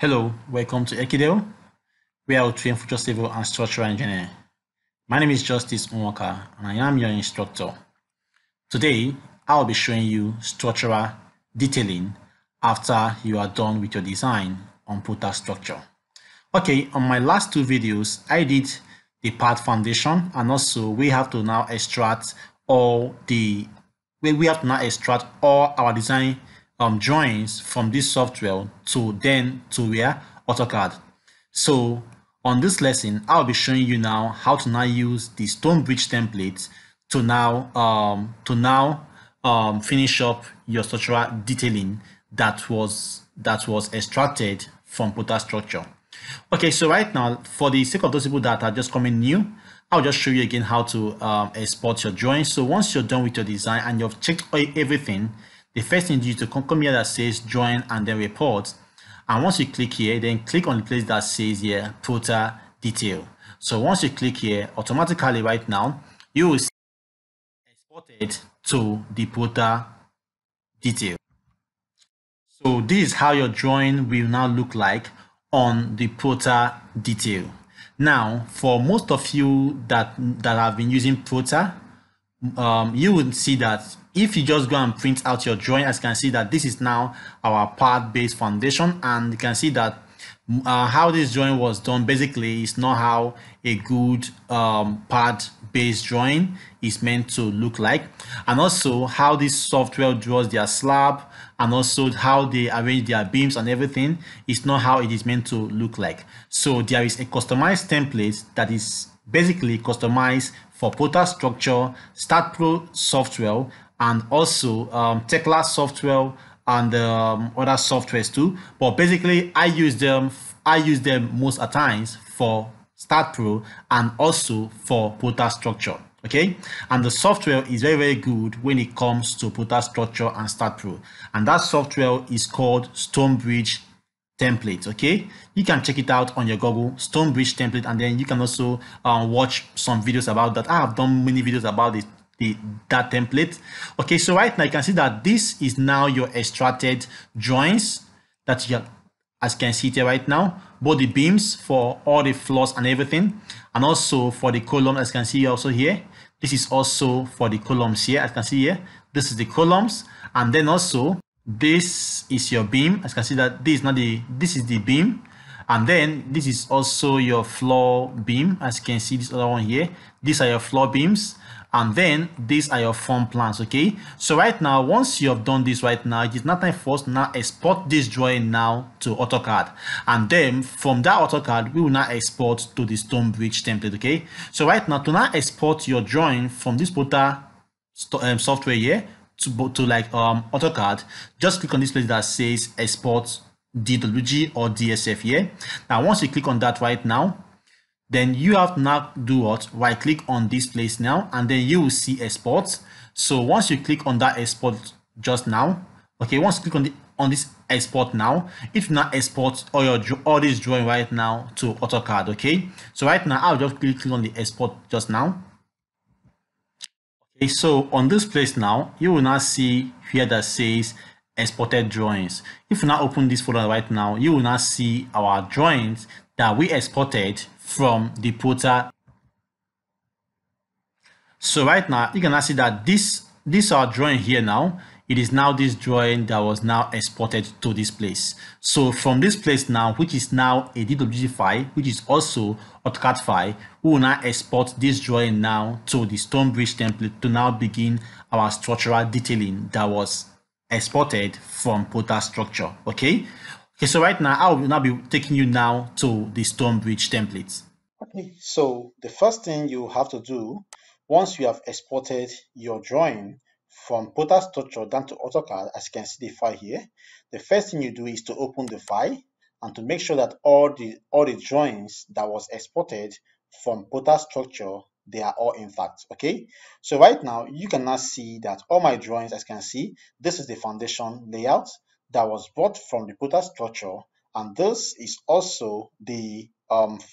Hello, welcome to Ekidel, where I train future civil and structural engineer. My name is Justice Nwaka, and I am your instructor. Today, I'll be showing you structural detailing after you are done with your design on Prota Structure. Okay, on my last two videos, I did the part foundation, and also we have to now extract all our design drawings from this software to where AutoCAD. So on this lesson, I'll be showing you now how to now use the STONEBRIDGE template to finish up your structural detailing that was extracted from Prota Structure. Okay, so right now, for the sake of those people that are just coming new, I'll just show you again how to export your drawings. So once you're done with your design and you've checked everything, the first thing you do is to come here that says join and then report. And once you click here, then click on the place that says here Prota Detail. So once you click here, automatically right now, you will see exported to the Prota Detail. So this is how your drawing will now look like on the Prota Detail. Now, for most of you that have been using Prota, you would see that if you just go and print out your drawing, as you can see that this is now our part-based foundation, and you can see that how this drawing was done basically is not how a good part-based drawing is meant to look like, and also how this software draws their slab, and also how they arrange their beams and everything is not how it is meant to look like. So there is a customized template that is basically customized for Prota Structure, Staadpro software, and also Tekla software and other softwares too. But basically, I use them most at times for Staadpro and also for Prota Structure. Okay, and the software is very good when it comes to Prota Structure and Staadpro, and that software is called STONEBRIDGE Template. Okay, you can check it out on your Google, STONEBRIDGE Template, and then you can also watch some videos about that. I have done many videos about that template. Okay, so right now you can see that this is now your extracted drawings that you have, as you can see here right now, both the beams for all the floors and everything, and also for the column, as you can see also here. This is also for the columns here, as you can see here. This is the columns, and then also this is your beam. As you can see that this is the beam, and then this is also your floor beam. As you can see, this other one here, these are your floor beams, and then these are your form plans. Okay, so right now, once you have done this right now, it is not time for us to now export this drawing now to AutoCAD, and then from that AutoCAD we will now export to the STONEBRIDGE template. Okay, so right now, to now export your drawing from this Prota software here to AutoCAD, just click on this place that says export DWG or DSF here. Now once you click on that right now, then you have to now do what? Right click on this place now, and then you will see export. So once you click on that export just now, okay, once you click on this export now, it will now export all this drawing right now to AutoCAD. Okay, so right now I'll just click on the export just now. Okay, so on this place now, you will now see here that says exported drawings. If you now open this folder right now, you will now see our drawings that we exported from the Prota. So right now you can now see that this our drawing here now. It is now this drawing that was now exported to this place. So from this place now, which is now a DWG file, which is also AutoCAD file, we will now export this drawing now to the STONEBRIDGE template to now begin our structural detailing that was exported from Prota Structure. Okay, so right now I will now be taking you now to the STONEBRIDGE template. Okay, so the first thing you have to do once you have exported your drawing from Prota Structure down to AutoCAD, as you can see the file here, the first thing you do is to open the file and to make sure that all the drawings that was exported from Prota Structure, they are all intact. Okay, so right now you can now see that all my drawings, as you can see, this is the foundation layout that was brought from the Prota Structure, and this is also the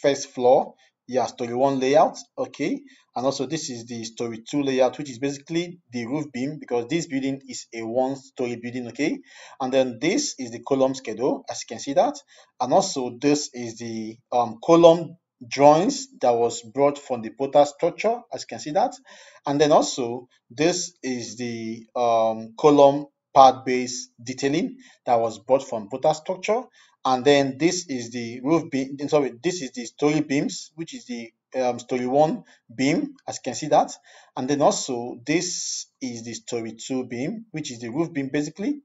first floor yeah, story 1 layout, okay, and also this is the story 2 layout, which is basically the roof beam, because this building is a 1-story building, okay. And then this is the column schedule, as you can see that, and also this is the column drawings that was brought from the Prota structure, as you can see that. And then also this is the column part base detailing that was brought from Prota structure. And then this is the roof beam, sorry, this is the story beams, which is the story 1 beam, as you can see that. And then also this is the story 2 beam, which is the roof beam basically.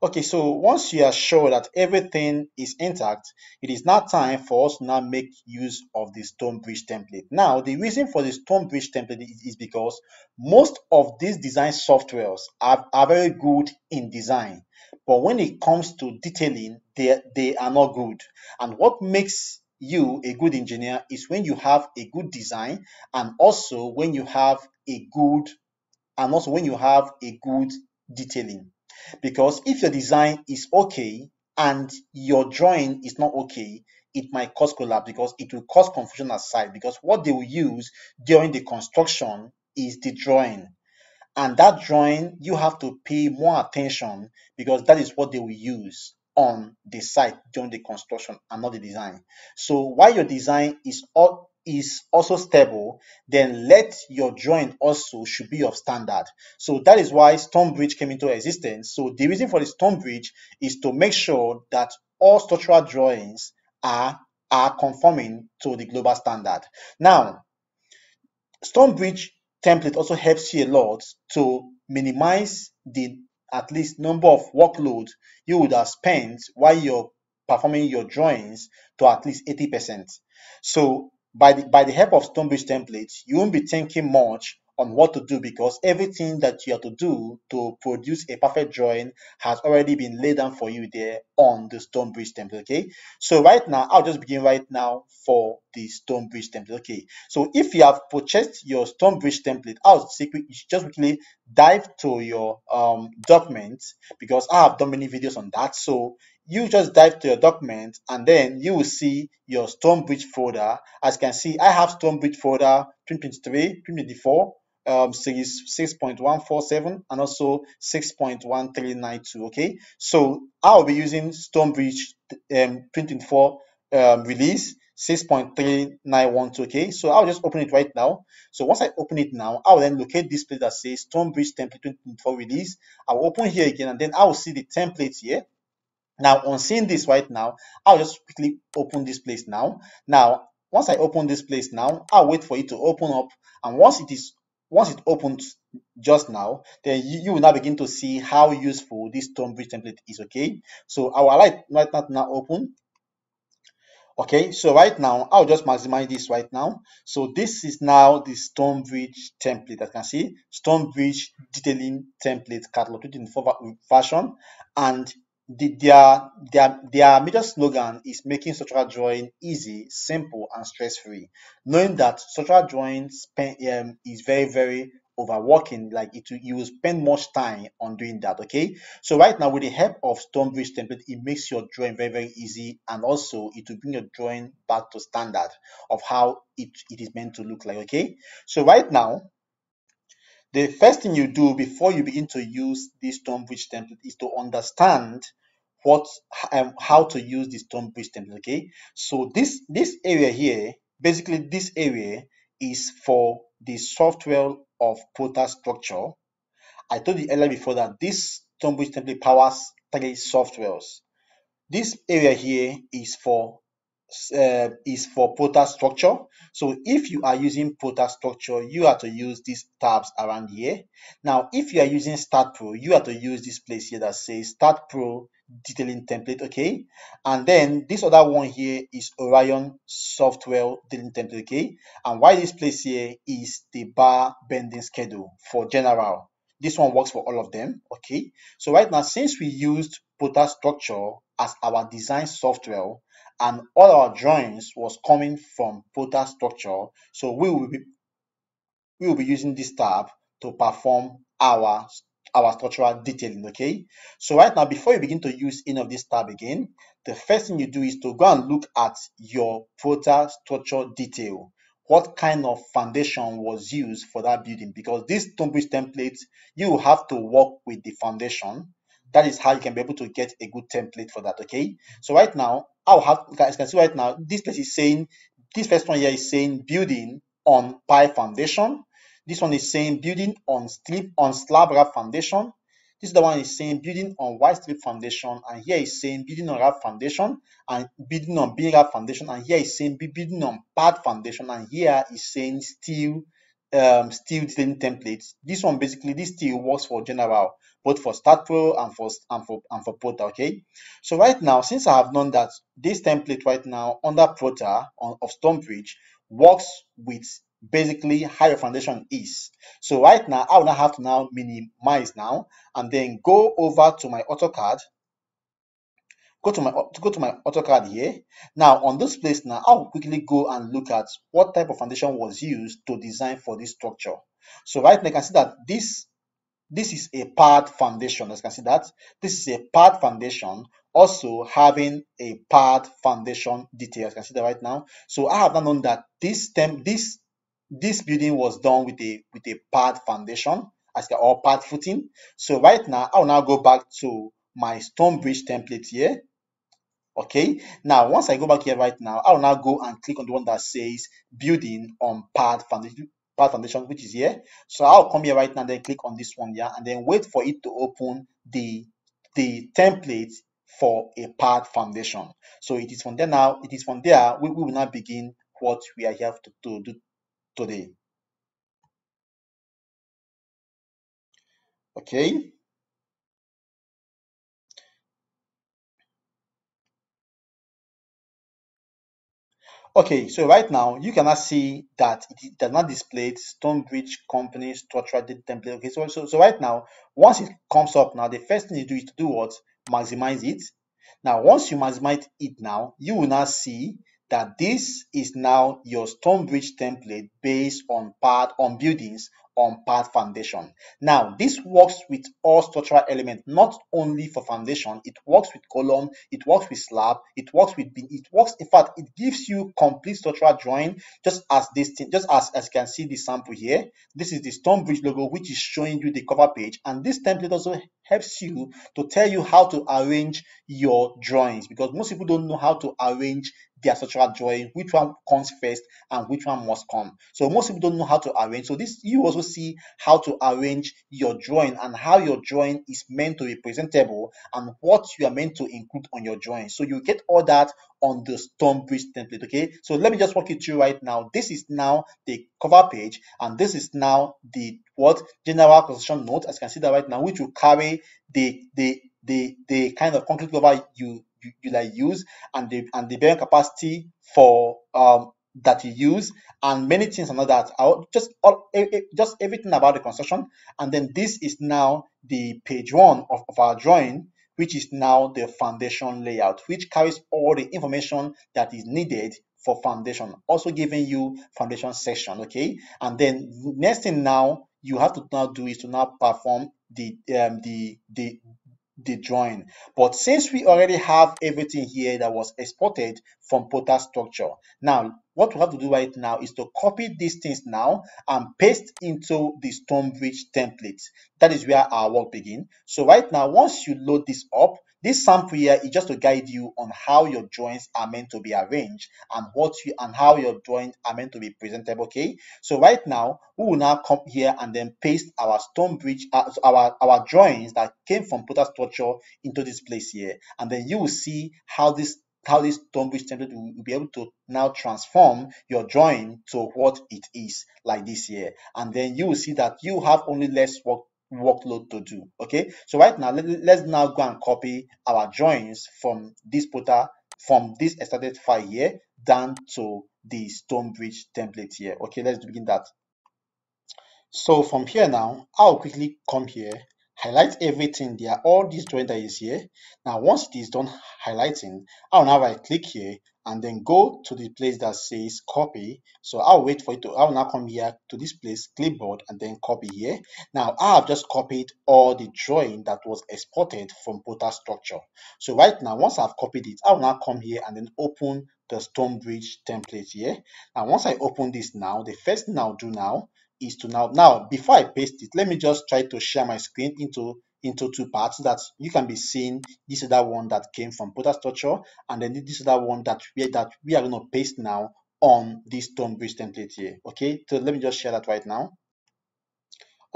Okay, so once you are sure that everything is intact, it is now time for us to now make use of the STONEBRIDGE template. Now, the reason for the STONEBRIDGE template is because most of these design softwares are very good in design, but when it comes to detailing, they are not good. And what makes you a good engineer is when you have a good design, and also when you have a good detailing. Because if your design is okay and your drawing is not okay, it might cause collapse, because it will cause confusion aside, because what they will use during the construction is the drawing, and that drawing you have to pay more attention, because that is what they will use on the site during the construction and not the design. So while your design is also stable, then let your drawing also should be of standard. So that is why STONEBRIDGE came into existence. So the reason for the STONEBRIDGE is to make sure that all structural drawings are conforming to the global standard. Now, STONEBRIDGE template also helps you a lot to minimize the at least number of workload you would have spent while you're performing your drawings to at least 80%. So by the help of STONEBRIDGE template, you won't be thinking much on what to do, because everything that you have to do to produce a perfect drawing has already been laid down for you there on the STONEBRIDGE template. Okay, so right now I'll just begin right now for the STONEBRIDGE template. Okay, so if you have purchased your STONEBRIDGE template, I'll just quickly dive to your documents, because I have done many videos on that. So you just dive to your document, and then you will see your STONEBRIDGE folder. As you can see, I have STONEBRIDGE folder 2023, 2024, series 6.147 and also 6.1392. Okay, so I'll be using STONEBRIDGE 2024 release 6.3912. Okay, so I'll just open it right now. So once I open it now, I'll then locate this place that says STONEBRIDGE template 2024 release. I'll open here again, and then I will see the templates here. Now, on seeing this right now, I'll just quickly open this place now. Now, once I open this place now, I'll wait for it to open up. And once it opens just now, then you will now begin to see how useful this STONEBRIDGE template is. Okay, so I will right now open. Okay, so right now I'll just maximize this right now. So this is now the STONEBRIDGE template. As you can see, STONEBRIDGE Detailing Template Catalog 2024 version, and their major slogan is making structural drawing easy, simple, and stress-free. Knowing that structural drawing is very, very overworking, like you will spend much time on doing that. Okay, so right now, with the help of STONEBRIDGE template, it makes your drawing very, very easy, and also it will bring your drawing back to standard of how it is meant to look like. Okay, so right now, the first thing you do before you begin to use this STONEBRIDGE template is to understand how to use this STONEBRIDGE template. Okay, so this area here, basically this area is for the software of Prota Structure. I told you earlier before that this STONEBRIDGE template powers 3 softwares. This area here is for Prota Structure. So if you are using Prota Structure, you have to use these tabs around here. Now, if you are using Staadpro, you have to use this place here that says Staadpro Detailing Template. Okay, and then this other one here is Orion Software Detailing Template. Okay, and why this place here is the bar bending schedule for general. This one works for all of them. Okay, so right now, since we used Prota Structure as our design software, and all our drawings was coming from Prota Structure, so we will be using this tab to perform our structural detailing. Okay, so right now, before you begin to use any of this tab again, the first thing you do is to go and look at your Prota Structure Detail. what kind of foundation was used for that building, because this STONEBRIDGE template, you have to work with the foundation. That is how you can be able to get a good template for that. Okay, so right now I'll have, as you can see right now, this place is saying, this first one here is saying building on pile foundation. This one is saying building on slab wrap foundation. This is the one is saying building on white strip foundation, and here is saying building on wrap foundation, and building on beam wrap foundation, and here is saying building on pad foundation, and here is saying steel detailing templates. This one basically, this steel works for general, both for Staadpro and for Prota. Okay, so right now, since I have known that this template right now under Prota of STONEBRIDGE works with basically how your foundation is, so right now I will now have to now minimize now, and then go over to my AutoCAD. Go to my AutoCAD here. Now on this place now, I'll quickly go and look at what type of foundation was used to design for this structure. So right now you can see that this is a pad foundation. As you can see that this is a pad foundation, also having a pad foundation detail. As you can see that right now. So I have now known that this building was done with a pad foundation, or pad footing. So right now I will now go back to my STONEBRIDGE template here. Okay, now once I go back here right now, I will now go and click on the one that says building on pad foundation, which is here. So I'll come here right now, then click on this one here, and then wait for it to open the template for a pad foundation. So it is from there now, it is from there we will now begin what we are here to do today. Okay. Okay, so right now you cannot see that it does not display STONEBRIDGE company structural template. Okay, so right now, once it comes up now, the first thing you do is to do what? Maximize it. Now, once you maximize it now, you will now see that this is now your STONEBRIDGE template based on buildings on pad foundation. Now, this works with all structural elements, not only for foundation. It works with column, it works with slab, it works with beam, it works, in fact, it gives you complete structural drawing, just as this thing, just as you can see the sample here. This is the STONEBRIDGE logo, which is showing you the cover page, and this template also helps you to tell you how to arrange your drawings, because most people don't know how to arrange their structural drawing, which one comes first and which one must come. So most people don't know how to arrange. So this, you also see how to arrange your drawing and how your drawing is meant to be presentable and what you are meant to include on your drawing. So you get all that on the STONEBRIDGE template. Okay, so let me just walk you through right now. This is now the cover page, and this is now the general construction note, as you can see that right now, which will carry the kind of concrete cover you like use, and the bearing capacity for that you use, and many things and all that. Just everything about the construction. And then this is now the page 1 of our drawing, which is now the foundation layout, which carries all the information that is needed for foundation, also giving you foundation section. Okay, and then next thing now you have to now do is to now perform the drawing. But since we already have everything here that was exported from Prota Structure, now what we have to do right now is to copy these things now and paste into the STONEBRIDGE template. That is where our work begins. So right now, once you load this up, this sample here is just to guide you on how your drawings are meant to be arranged and how your drawings are meant to be presentable. Okay, so right now we will now come here and then paste our STONEBRIDGE our drawings that came from Prota Structure into this place here, and then you will see how this STONEBRIDGE template will be able to now transform your drawing to what it is, like this here, and then you will see that you have only less workload to do. Okay, so right now let's now go and copy our drawings from this extracted file here down to the STONEBRIDGE template here. Okay, let's begin that. So from here now, I'll quickly come here, highlight everything there, all this drawing that is here. Now once it is done highlighting, I'll now right click here and then go to the place that says copy. So I'll wait for it to, I'll now come here to this place, clipboard, and then copy here. Now I have just copied all the drawing that was exported from Prota Structure. So right now, once I've copied it, I'll now come here and then open the STONEBRIDGE template here. Now once I open this now, the first thing I'll do now is to now before I paste it, let me just try to share my screen into two parts so that you can be seeing this other one that came from Prota Structure, and then this other one that we are going to paste now on this STONEBRIDGE template here. Okay, so let me just share that right now.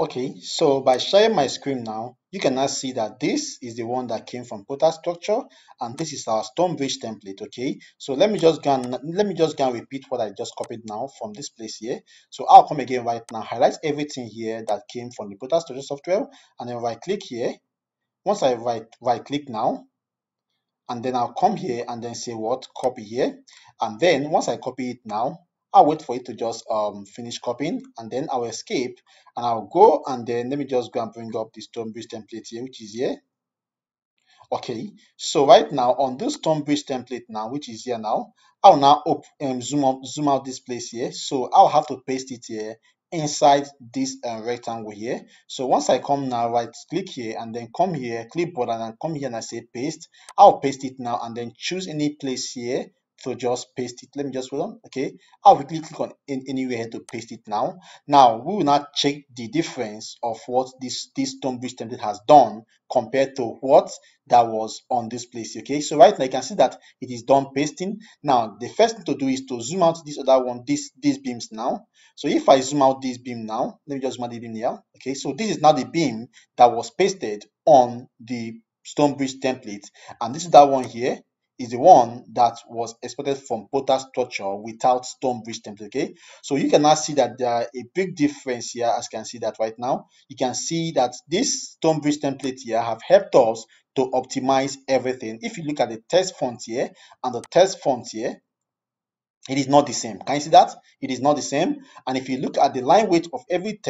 Okay, so by sharing my screen now, you can now see that this is the one that came from Prota Structure, and this is our STONEBRIDGE template. Okay, so let me just go and repeat what I just copied now from this place here. So I'll come again right now, highlight everything here that came from the Prota Structure software, and then right click here. Once I right click now, and then I'll come here and then say what, copy here, and then once I copy it now, I'll wait for it to just finish copying, and then I'll escape and I'll go, and then let me just go and bring up the STONEBRIDGE template here, which is here. Okay, so right now on this STONEBRIDGE template now, which is here now, I'll now zoom out this place here. So I'll have to paste it here inside this rectangle here. So once I come now, right click here and then come here, clipboard, and then come here and I say paste. I'll paste it now and then choose any place here to just paste it. Let me just hold on. Okay, I'll quickly click on anywhere to paste it now. Now we will not check the difference of what this STONEBRIDGE template has done compared to what that was on this place. Okay, so right now you can see that it is done pasting. Now the first thing to do is to zoom out this other one, these beams now. So if I zoom out this beam now, let me just zoom out the beam here. Okay, so this is now the beam that was pasted on the STONEBRIDGE template, and this is that one here is the one that was exported from Prota Structure without STONEBRIDGE template. Okay, so you can now see that there are a big difference here. As you can see that right now, you can see that this STONEBRIDGE template here have helped us to optimize everything. If you look at the text font here and the text font here, it is not the same. Can you see that? It is not the same. And if you look at the line weight of every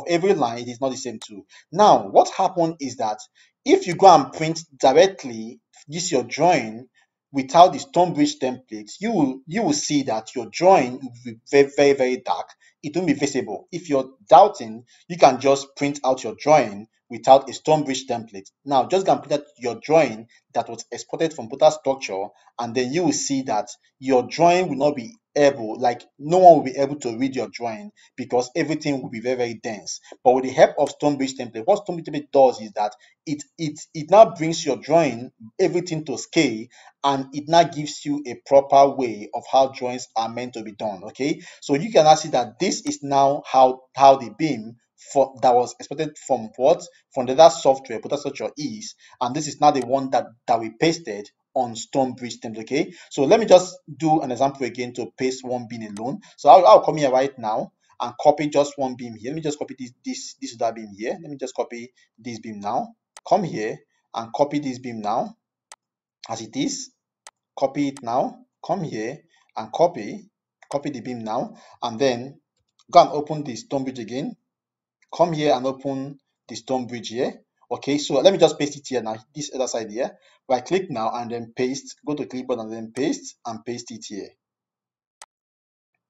every line, it is not the same too. Now, what happened is that if you go and print directly this your drawing without the STONEBRIDGE template, you will see that your drawing will be very dark. It won't be visible. If you're doubting, you can just print out your drawing without a STONEBRIDGE template. Now, just go and print out your drawing that was exported from Prota Structure, and then you will see that your drawing will not be able, like no one will be able to read your drawing because everything will be very dense. But with the help of STONEBRIDGE template, what STONEBRIDGE template does is that it now brings your drawing everything to scale, and it now gives you a proper way of how drawings are meant to be done. Okay, so you can now see that this is now how the beam that was exported from the other software Prota Structure is, and this is now the one that we pasted on STONEBRIDGE template. Okay, so let me just do an example again to paste one beam alone. So I'll come here right now and copy just one beam here. Let me just copy this other beam here. Let me just copy this beam now. Come here and copy this beam now as it is. Copy it now. Come here and copy the beam now, and then go and open the STONEBRIDGE again. Come here and open the STONEBRIDGE here. Okay, so let me just paste it here now, this other side here. Right click now and then paste, go to clipboard and then paste it here.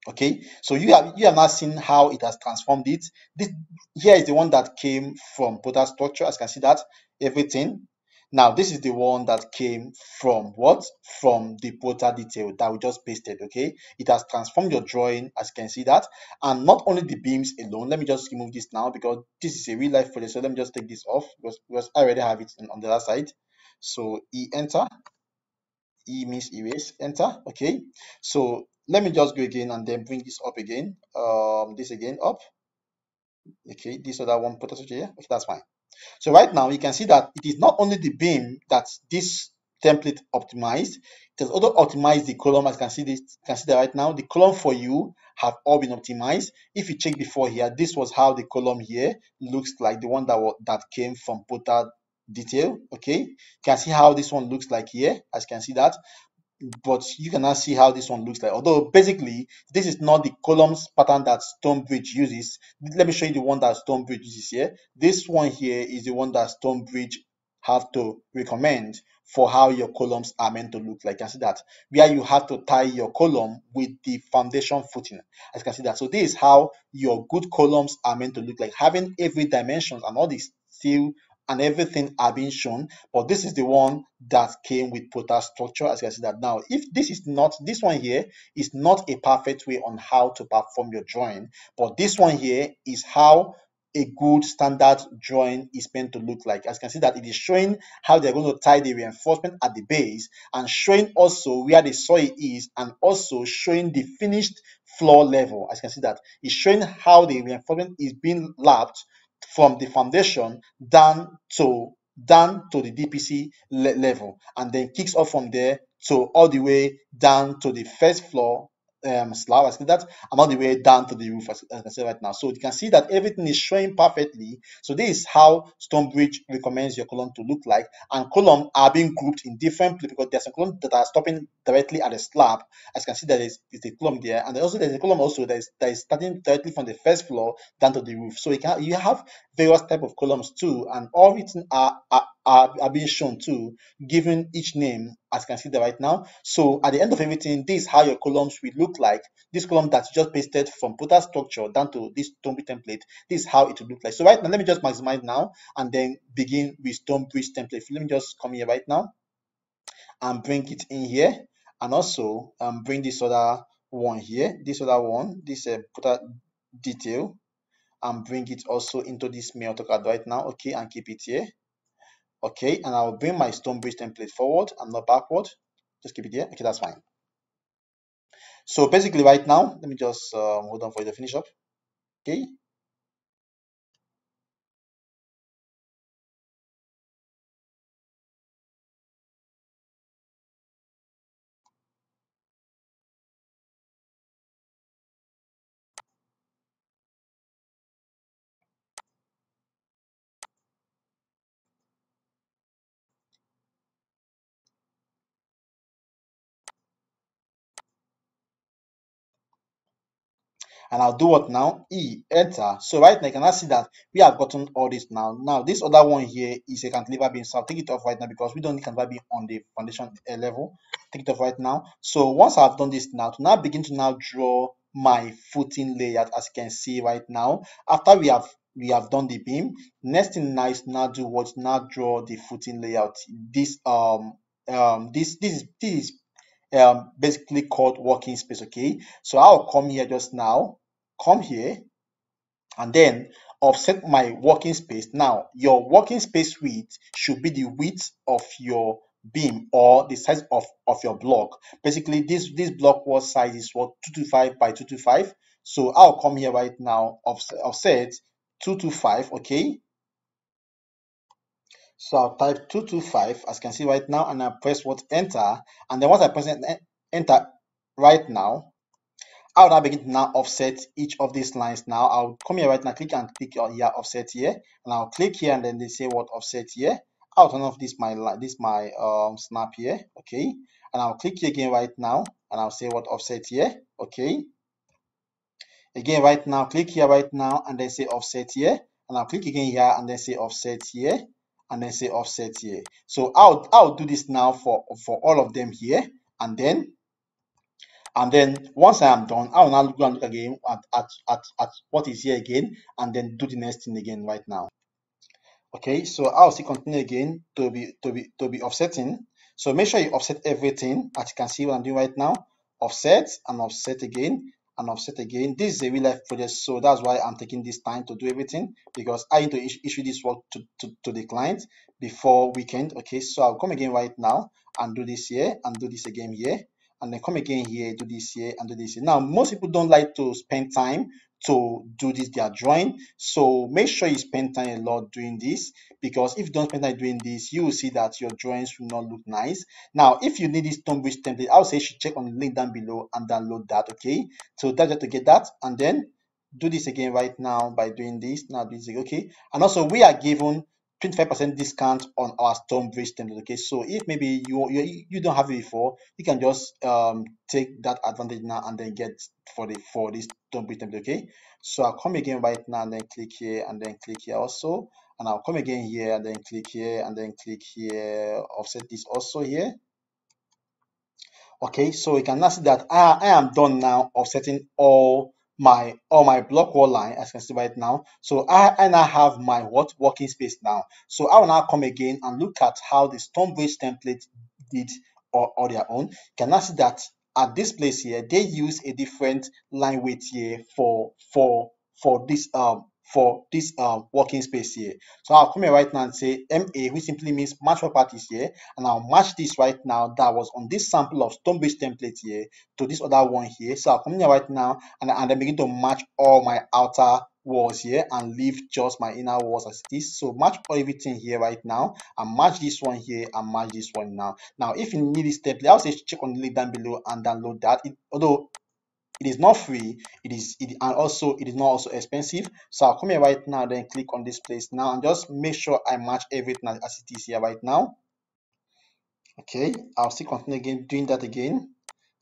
Okay, so you have now seen how it has transformed it. This here is the one that came from Prota Structure, as you can see that everything. Now this is the one that came from what? From the Prota detail that we just pasted. Okay, it has transformed your drawing, as you can see that, and not only the beams alone. Let me just remove this now because this is a real life project. So let me just take this off because I already have it on the other side. So enter. E means erase, enter. Okay, so let me just go again and then bring this up again, this again up. Okay, this other one put us here. Okay, that's fine. So right now you can see that it is not only the beam that this template optimized, it has also optimized the column. As you can see this, you can see that right now the column for you have all been optimized. If you check before here, this was how the column here looks like, the one that came from Prota detail. Okay, you can see how this one looks like here, as you can see that, but you can now see how this one looks like. Although basically this is not the columns pattern that STONEBRIDGE uses. Let me show you the one that STONEBRIDGE uses here. This one here is the one that STONEBRIDGE have to recommend for how your columns are meant to look like. You can see that where you have to tie your column with the foundation footing. As you can see that. So this is how your good columns are meant to look like, having every dimensions and all this steel and everything are being shown. But this is the one that came with Prota Structure. As you can see that now, if this is not, this one here is not a perfect way on how to perform your drawing, but this one here is how a good standard drawing is meant to look like. As you can see that it is showing how they're going to tie the reinforcement at the base, and showing also where the soil is, and also showing the finished floor level. As you can see that it's showing how the reinforcement is being lapped from the foundation down to the DPC level, and then kicks off from there to all the way down to the first floor slab, as that, and all the way down to the roof, as I can see right now. So you can see that everything is showing perfectly. So this is how STONEBRIDGE recommends your column to look like, and columns are being grouped in different places because there's some columns that are stopping directly at the slab. As you can see, there is a column there, and also there's a column also that is starting directly from the first floor down to the roof. So you have various type of columns too, and all written are being shown too, given each name, as you can see there right now. So at the end of everything, this is how your columns will look like. This column that you just pasted from Prota Structure down to this STONEBRIDGE template, this is how it will look like. So right now, let me just maximize now and then begin with STONEBRIDGE template. Let me just come here right now and bring it in here, and also bring this other one here, this other one, this Prota detail, and bring it also into this main AutoCAD right now. Okay, and keep it here. Okay, and I'll bring my STONEBRIDGE template forward and not backward. Just keep it here. Okay, that's fine. So basically right now, let me just hold on for you to finish up. Okay. And I'll do what now? Enter. So right now you can now see that we have gotten all this now. Now this other one here is a cantilever beam. So I'll take it off right now because we don't need cantilever beam on the foundation level. Take it off right now. So once I've done this now, to now begin to now draw my footing layout, as you can see right now. After we have done the beam, next thing now is now do what? Now draw the footing layout. This is basically called working space. Okay, so I'll come here just now, come here, and then offset my working space. Now your working space width should be the width of your beam or the size of your block. Basically this block wall size is what, 225 by 225. So I'll come here right now, offset 225. Okay, so I'll type 225, as you can see right now, and I press what, enter. And then once I press enter right now, I'll now begin to now offset each of these lines. Now I'll come here right now, click on here, offset here, and I'll click here, and then they say what, offset here. I'll turn off this my snap here. Okay, and I'll click here again right now, and I'll say what, offset here. Okay, again right now, click here right now, and then say offset here, and I'll click again here, and then say offset here, and then say offset here. So I'll do this now for all of them here, and then once I am done, I will now go and look again at what is here again, and then do the next thing again right now. Okay, so I'll see continue again to be offsetting. So make sure you offset everything, as you can see what I'm doing right now. Offset and offset again and offset again. This is a real life project, so that's why I'm taking this time to do everything, because I need to issue this work to the client before weekend. Okay, so I'll come again right now and do this here and do this again here, and then come again here, do this here and do this here. Now most people don't like to spend time to do this their drawing, so make sure you spend time a lot doing this, because if you don't spend time doing this, you will see that your drawings will not look nice. Now if you need this STONEBRIDGE template, I would say you should check on the link down below and download that. Okay, so that's just to get that, and then do this again right now by doing this. Now do this again. Okay, and also we are given 25% discount on our STONEBRIDGE template. Okay, so if maybe you don't have it before, you can just take that advantage now and then get for this STONEBRIDGE template. Okay, so I'll come again right now and then click here and then click here also, and I'll come again here and then click here and then click here, offset this also here. Okay, so you can now see that I am done now offsetting all my block wall line, as you can see right now. So I now have my working space now. So I will now come again and look at how the STONEBRIDGE template did or their own. You can now see that at this place here, they use a different line weight here for this working space here. So I'll come here right now and say MA, which simply means match properties here, and I'll match this right now that was on this sample of STONEBRIDGE template here to this other one here. So I'll come here right now and then begin to match all my outer walls here and leave just my inner walls as it is. So match everything here right now and match this one here and match this one now. Now if you need this template, I'll say check on the link down below and download that. Although it is not free, it is not also expensive. So I'll come here right now, then click on this place now and just make sure I match everything as it is here right now. Okay, I'll still continue again doing that again.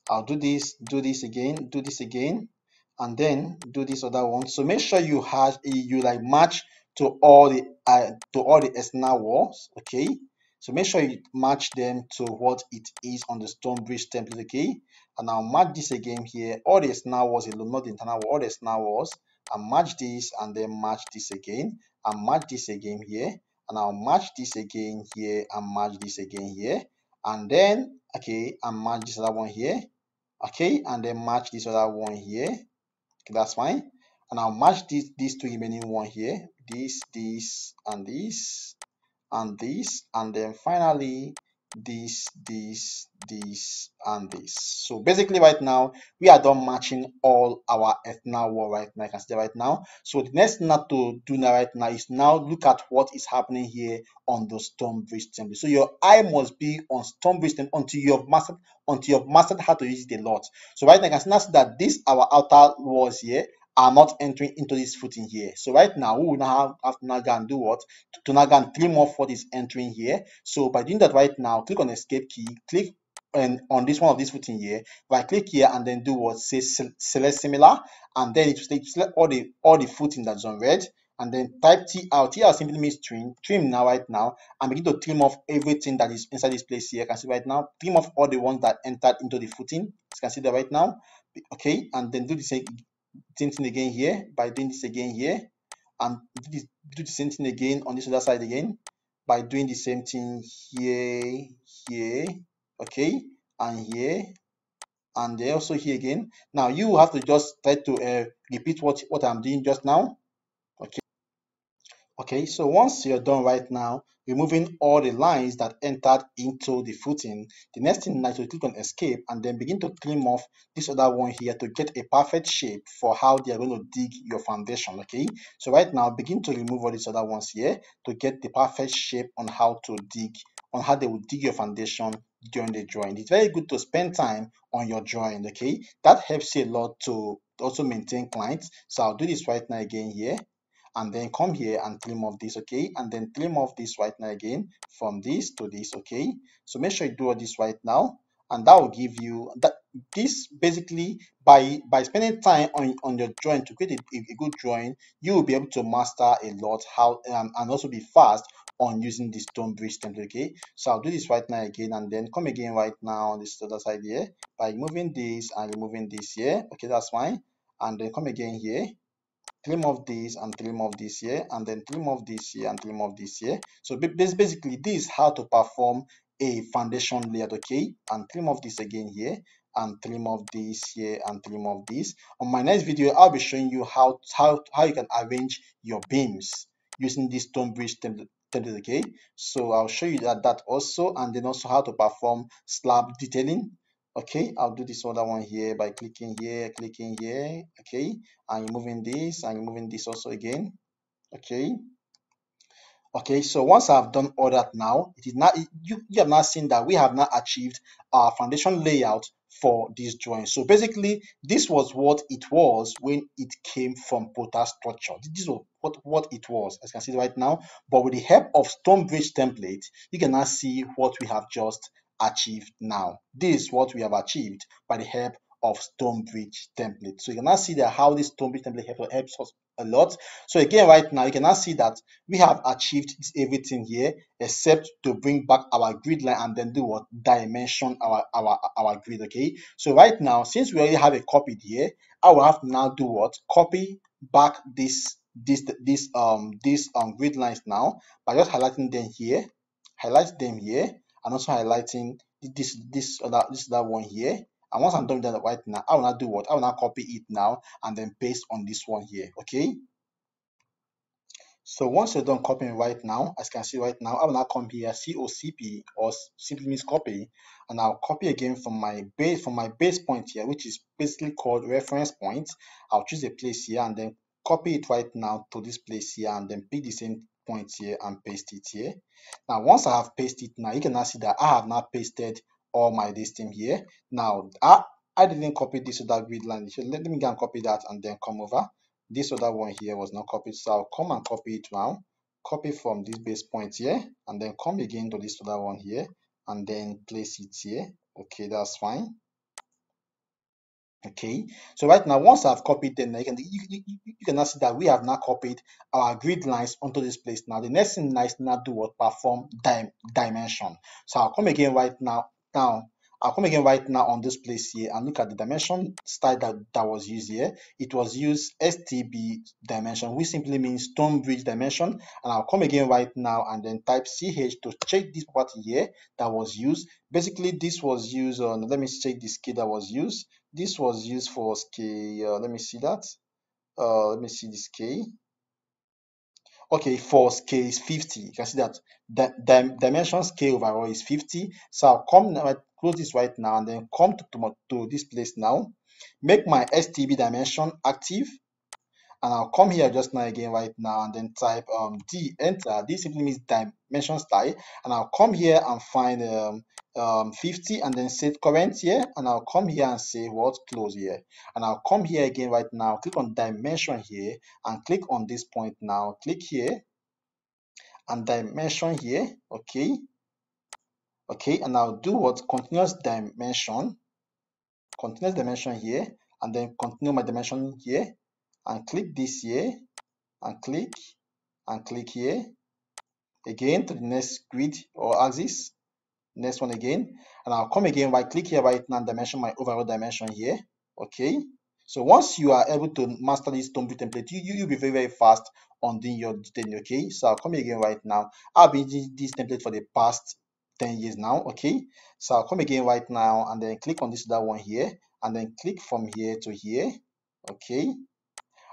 I'll do this again, do this again, and then do this other one. So make sure you match to all the external walls. Okay, so make sure you match them to what it is on the STONEBRIDGE template. Okay, and I'll match this again here, all the external walls alone, not the internal wall, all the external walls, and match this and then match this again and match this again here, and I'll match this again here and match this again here, and then okay, and match this other one here. Okay, and then match this other one here. Okay, that's fine. And I'll match these two remaining one here, this and this and this, and then finally this and this. So basically right now we are done matching all our external wall right now. I can see that right now. So the next thing to do now right now is now look at what is happening here on the STONEBRIDGE template. So your eye must be on STONEBRIDGE template until you've mastered how to use it a lot. So right now I can now see that this our outer walls here are not entering into this footing here. So right now we will now have to now go and do what? To now go and trim off what is entering here. So by doing that right now, click on escape key, click on this one of this footing here. Right click here and then do what? Say select similar, and then it will select all the footing that's on red, and then type TR. TR simply means trim now right now, and begin to trim off everything that is inside this place here. You can see right now, trim off all the ones that entered into the footing. You can see that right now. Okay, and then do the same thing again here by doing this again here, and do the same thing again on this other side again by doing the same thing here, okay, and here, and then also here again. Now you have to just try to repeat what I'm doing just now. Okay, so once you're done right now, removing all the lines that entered into the footing, the next thing is to click on escape and then begin to trim off this other one here to get a perfect shape for how they are going to dig your foundation. Okay, so right now begin to remove all these other ones here to get the perfect shape on how they will dig your foundation during the drawing. It's very good to spend time on your drawing. Okay, that helps you a lot to also maintain clients. So I'll do this right now again here, and then come here and trim off this. Okay, and then trim off this right now again from this to this. Okay, so make sure you do all this right now, and that will give you that. This basically, by spending time on your drawing to create a good drawing, you will be able to master a lot how and also be fast on using the STONEBRIDGE template. Okay, so I'll do this right now again, and then come again right now on this other side here by removing this and removing this here. Okay, that's fine, and then come again here, trim off this and trim off this here, and then trim off this here and trim off this here. So basically this is how to perform a foundation layout. Okay, and trim off this again here, and trim off this here, and trim off this. On my next video I'll be showing you how you can arrange your beams using this STONEBRIDGE template. Okay, so I'll show you that also, and then also how to perform slab detailing. Okay, I'll do this other one here by clicking here, okay, and removing this and removing this also again. Okay, so once I've done all that now, it is now you have now seen that we have now achieved our foundation layout for this drawing. So basically this was what it was when it came from Prota Structure. This was what it was, as you can see right now, but with the help of STONEBRIDGE template you can now see what we have just achieved now. This is what we have achieved by the help of STONEBRIDGE template. So you can now see that how this STONEBRIDGE template helps us a lot. So again, right now you can now see that we have achieved everything here except to bring back our grid line and then do what? Dimension our grid. Okay, so right now, since we already have a copied here, I will have to now do what? Copy back these grid lines now by just highlighting them here, highlight them here, and also highlighting this other one here. And once I'm done with that right now, I will now do what? I will now copy it now and then paste on this one here. Okay, so once you're done copying right now, as you can see right now, I will now come here, COCP, or simply means copy, and I'll copy again from my base point here, which is basically called reference point. I'll choose a place here and then copy it right now to this place here and then pick the same point here and paste it here. Now once I have pasted it now, you can now see that I have now pasted all my thing here. Now I didn't copy this other grid line. So let me go and copy that and then come over. This other one here was not copied, so I'll come and copy it now. Copy from this base point here and then come again to this other one here and then place it here. Okay, that's fine. Okay, so right now once I've copied them, you can now see that we have now copied our grid lines onto this place. Now the next thing is now do what? Perform dimension. So I'll come again right now. I'll come again right now on this place here and look at the dimension style that was used here. It was used STB dimension, which simply means STONEBRIDGE dimension. And I'll come again right now and then type CH to check this property here that was used. Basically, this was used on, let me check the scale that was used. This was used for scale, let me see that. Let me see the scale. Okay, for scale is 50. You can see that the dimension scale overall is 50. So I'll come now, close this right now and then come to this place now. Make my STB dimension active. And I'll come here just now again right now and then type D, enter. This simply means dimension style. And I'll come here and find 50 and then set current here. And I'll come here and say what? Close here. And I'll come here again right now, click on dimension here and click on this point now. Click here and dimension here. Okay. Okay. And I'll do what? Continuous dimension here and then continue my dimension here and click this here and click here again to the next grid or axis, next one again, and I'll come again, right click here right now and dimension my overall dimension here. Okay, so once you are able to master this STONEBRIDGE template, you'll be very fast on doing your detailing. Okay, so I'll come again right now. I've been using this template for the past 10 years now. Okay, so I'll come again right now and then click on this other one here and then click from here to here. Okay,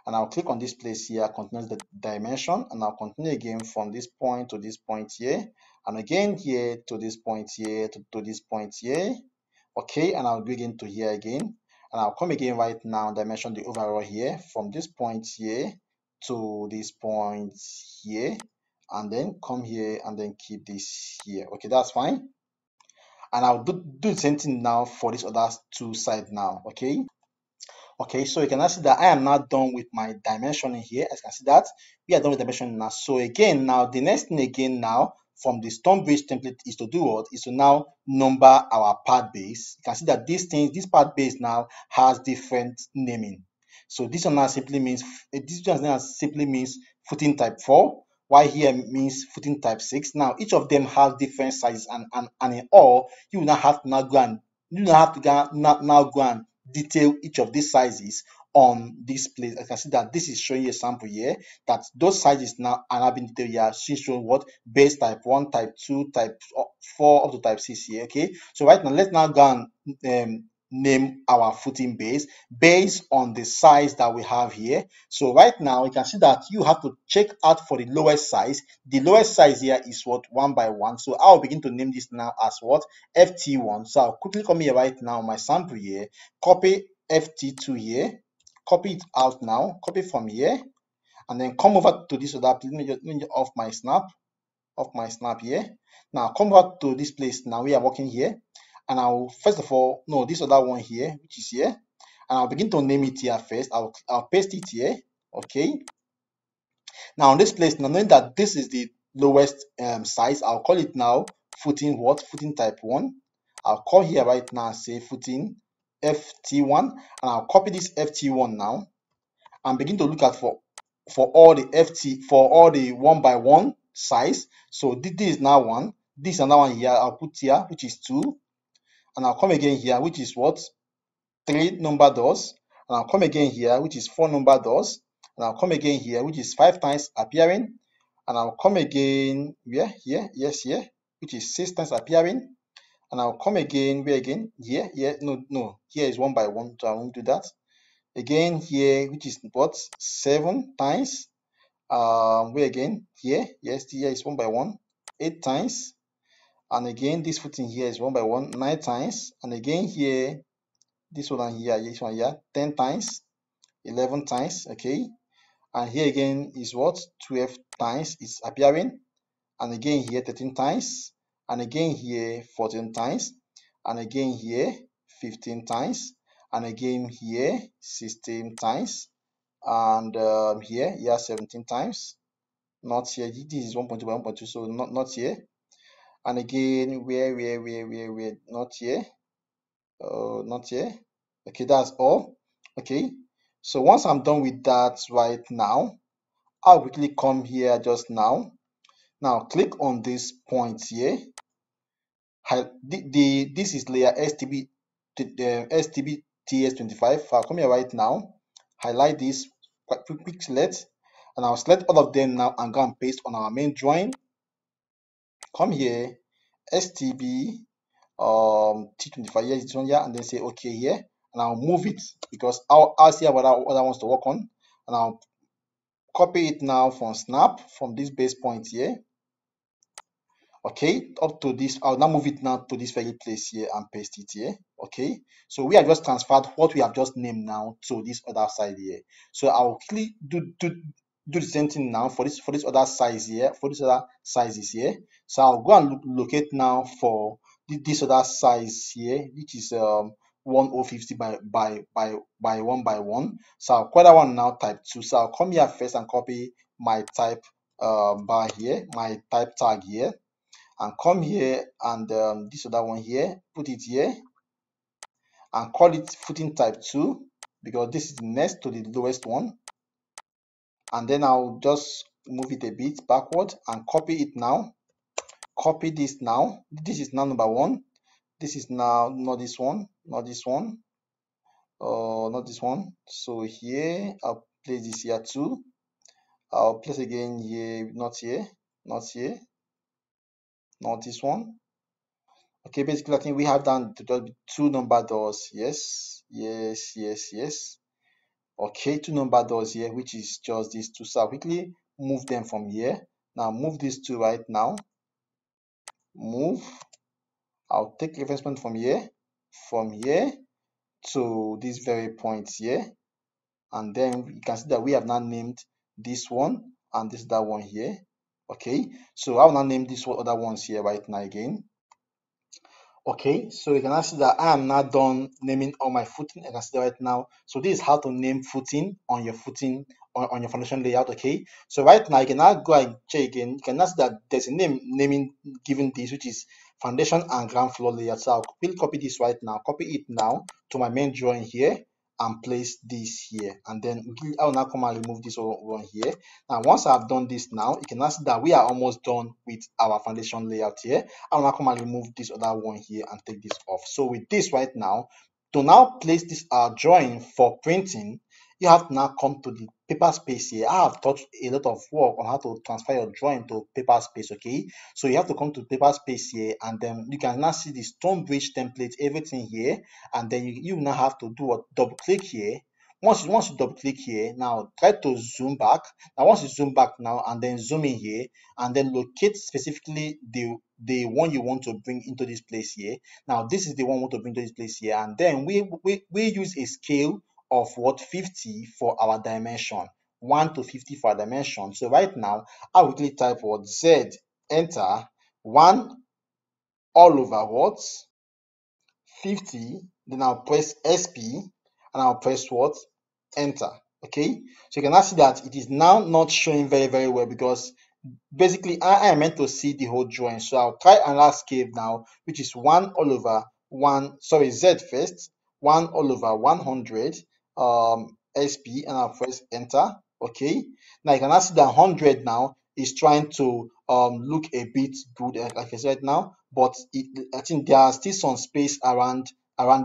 and I'll click on this place here, continue the dimension, and I'll continue again from this point to this point here, and again here to this point here to this point here. Okay, and I'll go again to here again, and I'll come again right now and dimension the overall here from this point here to this point here, and then come here and then keep this here. Okay, that's fine. And I'll do the same thing now for this other two sides now. Okay. Okay, so you can now see that I am now done with my dimensioning here. As you can see that we are done with dimensioning now. So again, now the next thing again now from the STONEBRIDGE template is to do what? Is to now number our part base. You can see that this part base now has different naming. So this one now simply means footing type 4, while here means footing type 6. Now each of them has different sizes, and in all you will now have to now go and detail each of these sizes on this place. I can see that this is showing you a sample here that those sizes now are being detailed here, showing what? Base type 1, type 2, type 4 up to type 6 here. Okay, so right now let's now go and name our footing base based on the size that we have here. So right now you can see that you have to check out for the lowest size. The lowest size here is what? 1 by 1. So I'll begin to name this now as what? FT1. So I'll quickly come here right now, my sample here, copy FT2 here, copy it out now, copy from here, and then come over to this other. Let me just off my snap here. Now come over to this place. Now we are working here, and I'll first of all this other one here, which is here, and I'll begin to name it here first. I'll paste it here. Okay, now on this place, now knowing that this is the lowest size, I'll call it now footing what? Footing type 1. I'll call here right now and say footing ft1, and I'll copy this ft1 now and begin to look at for all the for all the 1 by 1 size. So this is now 1, this is another one here, I'll put here, which is 2, and I'll come again here, which is what, 3 number doors, and I'll come again here, which is 4 number doors, and I'll come again here, which is 5 times appearing, and I'll come again here, yes, here, which is 6 times appearing, and I'll come again, where again, here, no, here is 1 by 1, so I won't do that. Again here, which is what, 7 times, where again, here, yes, here is 1 by 1, 8 times, and again, this footing here is 1 by 1, 9 times, and again here, this one here, this one here, 10 times, 11 times, okay, and here again is what, 12 times, it's appearing, and again here 13 times, and again here 14 times, and again here 15 times, and again here 16 times, and here 17 times, not here, this is 1.2 by 1.2, so not here, and again where not here, not here, okay, that's all. Okay, so once I'm done with that right now, I'll quickly come here just now click on this point here. This is layer STB TS25. I'll come here right now, highlight this, quick select, and I'll select all of them now and go and paste on our main drawing. Come here, STB T25, here, this one here, and then say okay here, and I'll move it because I'll see what I want to work on, and I'll copy it now from snap from this base point here. Okay, up to this, I'll now move it now to this very place here and paste it here. Okay, so we have just transferred what we have just named now to this other side here. So I'll quickly do the same thing now for this other size here, for this other sizes here. So I'll go and locate now for this other size here, which is 1050 by 1 by 1. So I'll call that one now type 2. So I'll come here first and copy my type bar here, my type tag here, and come here and this other one here, put it here and call it footing type 2 because this is next to the lowest one, and then I'll just move it a bit backward and copy it now, copy this now, this is now number 1, this is now not this one, not this one, not this one, so here I'll place this here too, I'll place again here, not here, not here, not this one. Okay, basically I think we have done to just 2 number doors. Yes. Okay, 2 number doors here, which is just these 2. So I'll quickly move them from here. Now move these 2 right now. Move. I'll take reference point from here to this very point here, and then you can see that we have now named this one and this other one here. Okay, so I will now name this other ones here right now again. Okay, so you can now see that I am now done naming all my footing. I can see that right now. So this is how to name footing on your on your foundation layout. Okay, so right now you can now go and check again. You can now see that there's a naming given this, which is foundation and ground floor layout. So I'll copy this right now, copy it now to my main drawing here and place this here, and then I will now come and remove this one here. Now once I've done this now, you can now see that we are almost done with our foundation layout here. I will now come and remove this other one here and take this off. So with this right now, to now place this drawing for printing, you have to now come to the paper space here. I have taught a lot of work on how to transfer your drawing to paper space. Okay, so you have to come to paper space here, and then you can now see the STONEBRIDGE template, everything here, and then you now have to do a double click here. Once you double click here, now try to zoom back. Now once you zoom back now and then zoom in here and then locate specifically the one you want to bring into this place here. Now this is the one we want to bring to this place here, and then we use a scale of what, 50 for our dimension, 1 to 50 for our dimension. So right now I will quickly type what, Z, enter, 1 all over what, 50, then I'll press SP and I'll press what, enter. Okay, so you can now see that it is now not showing very well because basically I am meant to see the whole drawing. So I'll try another scale now, which is 1 all over 1, sorry, Z first, 1 all over 100 SP, and I'll press enter. Okay, now you can now see that 100 now is trying to look a bit good, like I said now, but I think there are still some space around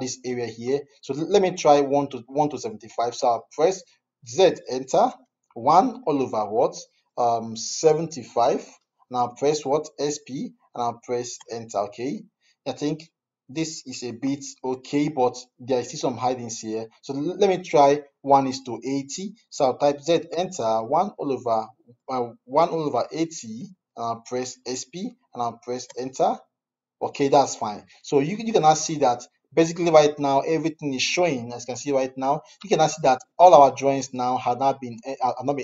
this area here. So let me try 1 to 75. So I'll press Z, enter. 1 all over what 75. Now press what SP, and I'll press enter. Okay, I think this is a bit okay, but there is still some hidings here. So let me try 1 is to 80. So I'll type Z, enter. 1 all over 1 all over 80, and I'll press SP, and I'll press enter. Okay, that's fine. So you can now see that basically right now everything is showing. As you can see right now, you can now see that all our drawings now have not been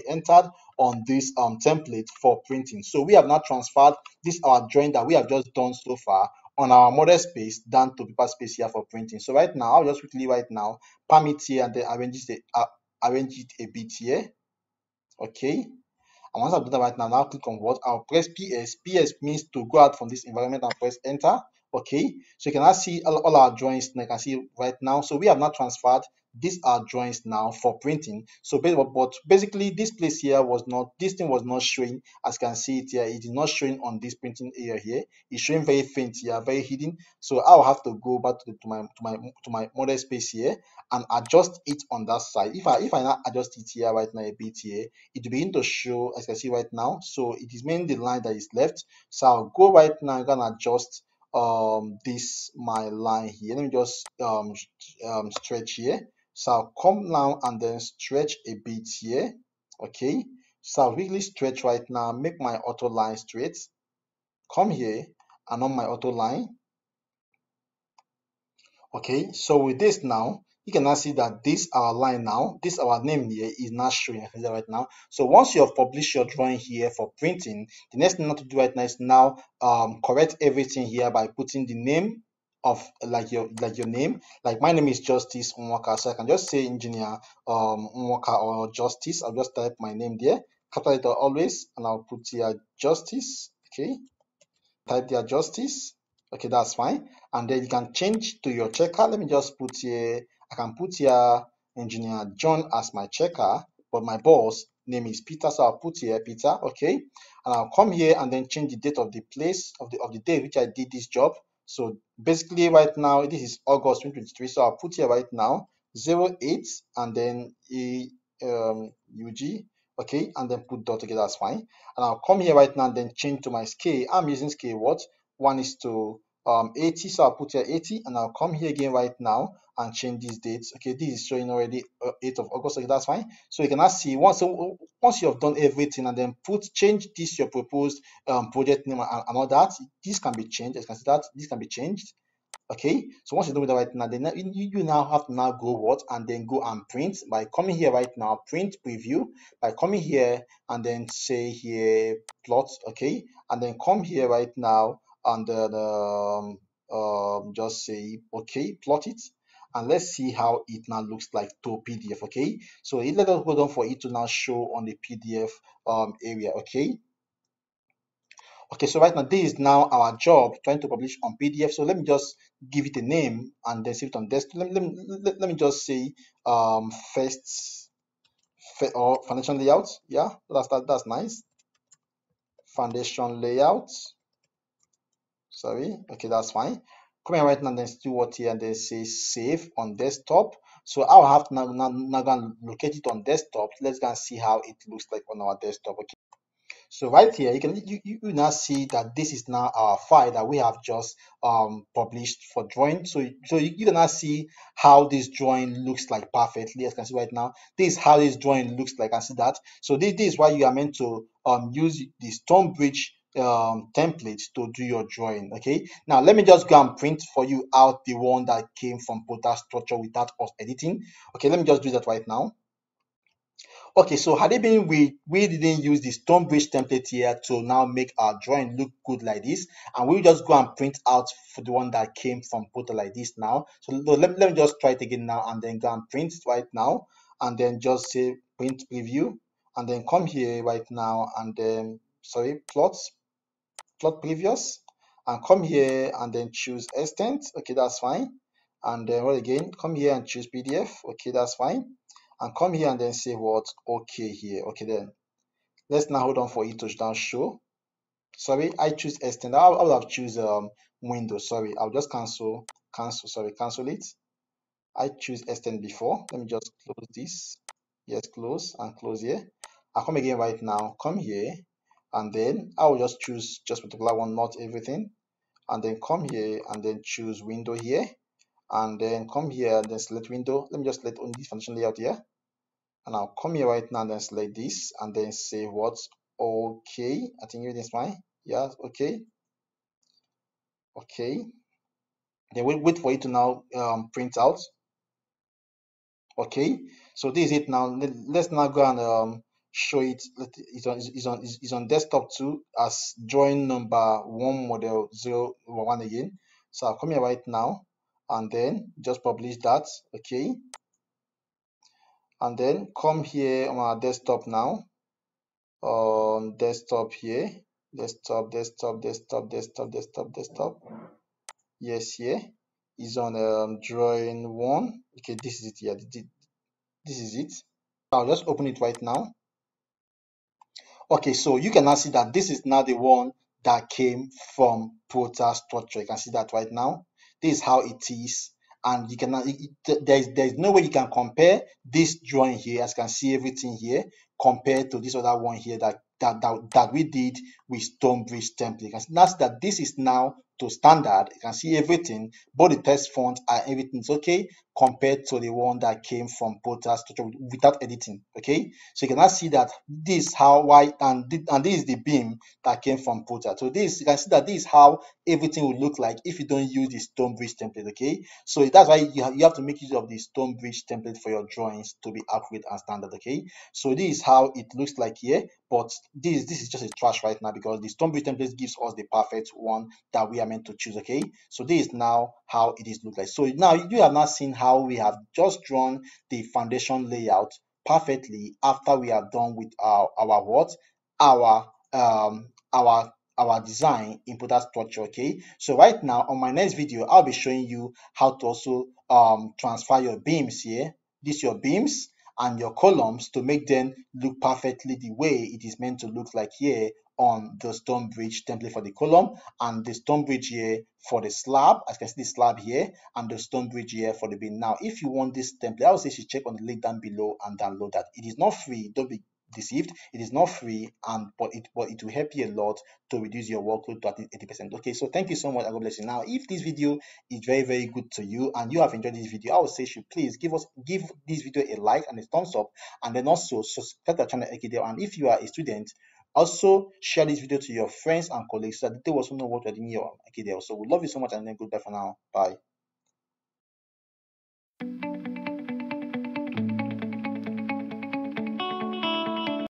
entered on this template for printing. So we have now transferred this our drawing that we have just done so far on our model space down to paper space here for printing. So right now I'll just quickly right now palm it here and then arrange it a bit here. Okay, and once I've done that right now, now click on what? I'll press PS. PS means to go out from this environment and press enter. Okay, so you can now see all our drawings. And I can see right now. So we have now transferred these are drawings now for printing. So but basically this place here was not, this thing was not showing. As you can see it here, it is not showing on this printing area here. It's showing very faint here, very hidden. So I'll have to go back to my model space here and adjust it on that side. If I now adjust it here right now a bit here, it will begin to show, as you can see right now. So it is mainly the line that is left. So I'll go right now, I'm gonna adjust this my line here. Let me just stretch here. So I'll come now and then stretch a bit here. Okay, so I'll really stretch right now, make my auto line straight, come here and on my auto line. Okay, so with this now, you can now see that this our line now, this our name here is not showing right now. So once you have published your drawing here for printing, the next thing not to do right now is now correct everything here by putting the name of like your name. Like my name is Justice Nwaka, so I can just say engineer Nwaka or Justice. I'll just type my name there, capital letter always, and I'll put here Justice. Okay, type there Justice. Okay, that's fine. And then you can change to your checker. Let me just put here, I can put here engineer John as my checker, but my boss name is Peter, so I'll put here Peter. Okay, and I'll come here and then change the date of the place of the day which I did this job. So basically right now this is August 2023, so I'll put here right now 08 and then UG. Okay, and then put dot. Okay, that's fine. And I'll come here right now and then change to my scale. I'm using scale what? 1 is to 80, so I'll put here 80, and I'll come here again right now and change these dates. Okay, this is showing already 8th of August. Okay, that's fine. So you can now see once you have done everything and then change this your proposed project name and all that, this can be changed. As you can see that this can be changed. Okay, so once you do that right now, then you now have to now go what and then go and print by coming here right now, print preview, by coming here and then say here plot. Okay, and then come here right now and then just say okay, plot it, and let's see how it now looks like to PDF. Okay, so let us hold on for it to now show on the PDF area. Okay. Okay, so right now this is now our job trying to publish on PDF. So let me just give it a name and then save it on desktop. Let me just say first or foundation layout. Yeah, that's nice. Foundation layout. Sorry. Okay, that's fine. Come here right now and then do what here and then say save on desktop. So I'll have to now go and locate it on desktop. Let's go and see how it looks like on our desktop. Okay. So right here, you now see that this is now our file that we have just published for drawing. So you can now see how this drawing looks like perfectly. As you can see right now, this is how this drawing looks like. I see that. So this is why you are meant to use the STONEBRIDGE template to do your drawing. Okay. Now let me just go and print for you out the one that came from Prota Structure without us editing. Okay, let me just do that right now. Okay, so had it been we didn't use the STONEBRIDGE template here to now make our drawing look good like this, and we'll just go and print out for the one that came from Prota like this now. So let me just try it again now and then go and print it right now and then just say print preview and then come here right now and then plot previous and come here and then choose extent. Okay, that's fine. and then what again, come here and choose PDF. Okay, that's fine. And come here and then say what, okay here. Okay, then let's now hold on for it to now show. Sorry, I choose extend. I would have choose window. Sorry, I'll just cancel it. I choose extend before. Let me just close this. Yes, close and close here. I'll come again right now. Come here, and then I will just choose just particular one, not everything. And then come here and then choose window here, and then come here and then select window. Let me just select only this foundation layout here, and I'll come here right now and then select this and then say what, okay. I think everything's fine. Yeah, okay. Then wait for it to now print out. Okay, so this is it now. Let's now go and show it. It's on desktop 2 as drawing number 1 model 01 again. So I'll come here right now and then just publish that. Okay, and then come here on our desktop now. Desktop here, desktop. Yes, here is on drawing 1. Okay, this is it here. This is it. I'll just open it right now. Okay, so you can now see that this is now the one that came from Prota Structure. You can see that right now. This is how it is, and you can there's no way you can compare this drawing here, as you can see everything here, compared to this other one here that we did with STONEBRIDGE template. You can see now that this is now to standard. You can see everything, both the text font and everything's okay compared to the one that came from Prota Structure without editing. Okay, so you can now see that this is how wide and this is the beam that came from Prota. So this, you can see that this is how everything will look like if you don't use the STONEBRIDGE template. Okay, so that's why you have to make use of the STONEBRIDGE template for your drawings to be accurate and standard. Okay, so this is how it looks like here, but this is just a trash right now because the STONEBRIDGE template gives us the perfect one that we are meant to choose. Okay, so this is now how it is look like. So now you have not seen how we have just drawn the foundation layout perfectly after we are done with our design in Prota Structure. Okay, so right now on my next video I'll be showing you how to also transfer your beams here. These your beams and your columns to make them look perfectly the way it is meant to look like here on the STONEBRIDGE template for the column, and the STONEBRIDGE here for the slab. As you can see, the slab here, and the STONEBRIDGE here for the beam. Now if you want this template, I would say you should check on the link down below and download that. It is not free, don't be deceived. It is not free, and but it will help you a lot to reduce your workload to 80%. Okay, so thank you so much, and God bless you. Now if this video is very good to you and you have enjoyed this video, I would say you should please give this video a like and a thumbs up, and then also subscribe to the channel Ekidel. And if you are a student, also share this video to your friends and colleagues so that they also know what you're doing here on Ekidel. So we love you so much, and then goodbye for now. Bye.